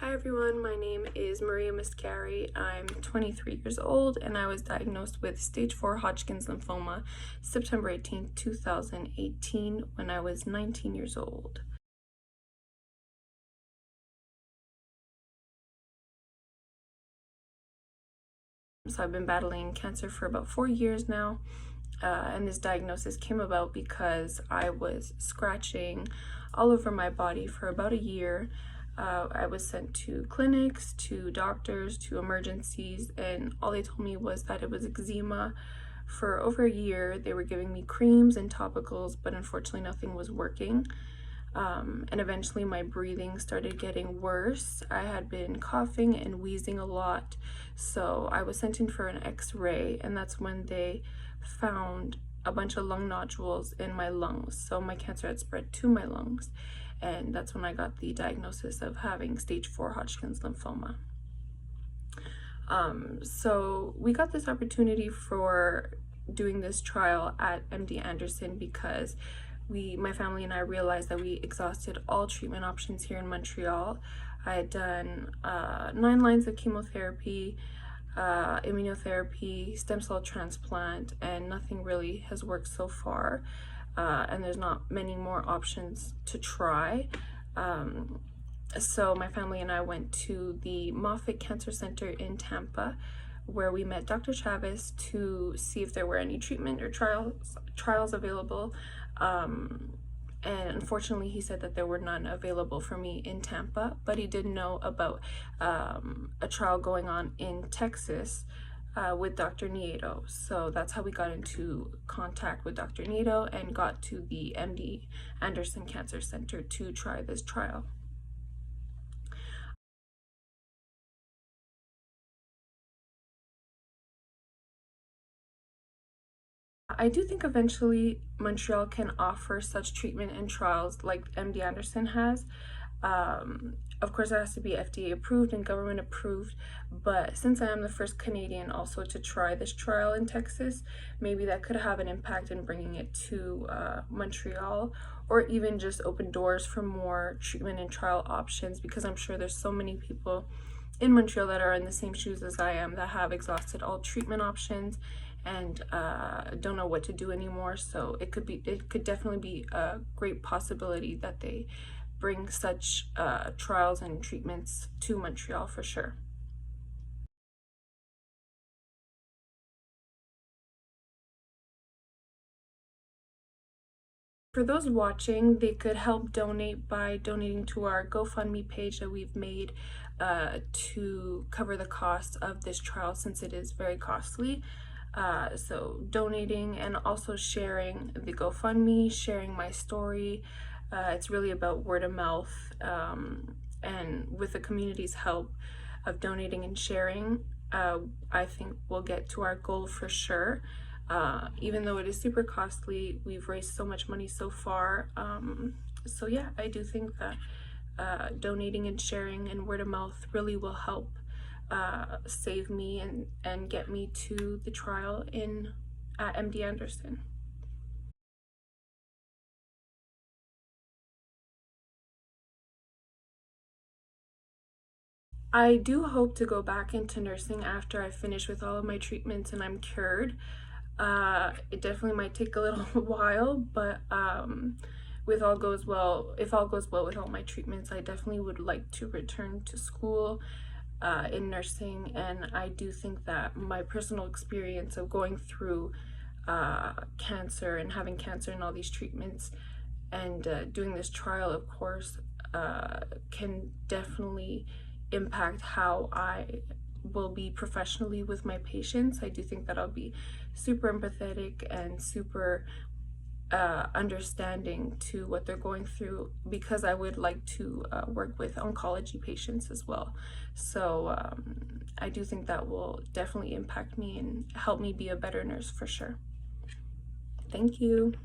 Hi everyone, my name is Muscari. I'm 23 years old and I was diagnosed with stage 4 Hodgkin's lymphoma September 18, 2018 when I was 19 years old. So I've been battling cancer for about 4 years now, and this diagnosis came about because I was scratching all over my body for about a year. I was sent to clinics, to doctors, to emergencies, and all they told me was that it was eczema. For over a year, they were giving me creams and topicals, but unfortunately nothing was working. And eventually my breathing started getting worse. I had been coughing and wheezing a lot, so I was sent in for an x-ray, and that's when they found a bunch of lung nodules in my lungs. So my cancer had spread to my lungs, and that's when I got the diagnosis of having stage 4 Hodgkin's lymphoma. So we got this opportunity for doing this trial at MD Anderson because my family and I realized that we exhausted all treatment options here in Montreal. I had done 9 lines of chemotherapy, immunotherapy, stem cell transplant, and nothing really has worked so far. And there's not many more options to try. So my family and I went to the Moffitt Cancer Center in Tampa, where we met Dr. Chavez to see if there were any treatment or trials available. And unfortunately, he said that there were none available for me in Tampa, but he did know about a trial going on in Texas with Dr. Nieto. So that's how we got into contact with Dr. Nieto and got to the MD Anderson Cancer Center to try this trial. I do think eventually Montreal can offer such treatment and trials like MD Anderson has. Of course, it has to be FDA approved and government approved, but since I am the first Canadian also to try this trial in Texas, maybe that could have an impact in bringing it to Montreal, or even just open doors for more treatment and trial options, because I'm sure there's so many people in Montreal that are in the same shoes as I am, that have exhausted all treatment options and don't know what to do anymore. So it could definitely be a great possibility that they bring such trials and treatments to Montreal for sure. For those watching, they could help donate by donating to our GoFundMe page that we've made to cover the cost of this trial, since it is very costly. So donating and also sharing the GoFundMe, sharing my story. It's really about word of mouth, and with the community's help of donating and sharing, I think we'll get to our goal for sure. Even though it is super costly, we've raised so much money so far. So yeah, I do think that donating and sharing and word of mouth really will help save me and get me to the trial at MD Anderson. I do hope to go back into nursing after I finish with all of my treatments and I'm cured. It definitely might take a little while, but if all goes well with all my treatments, I definitely would like to return to school in nursing. And I do think that my personal experience of going through cancer and having cancer and all these treatments and doing this trial, of course, can definitely impact how I will be professionally with my patients. I do think that I'll be super empathetic and super understanding to what they're going through, because I would like to work with oncology patients as well. So I do think that will definitely impact me and help me be a better nurse for sure. Thank you.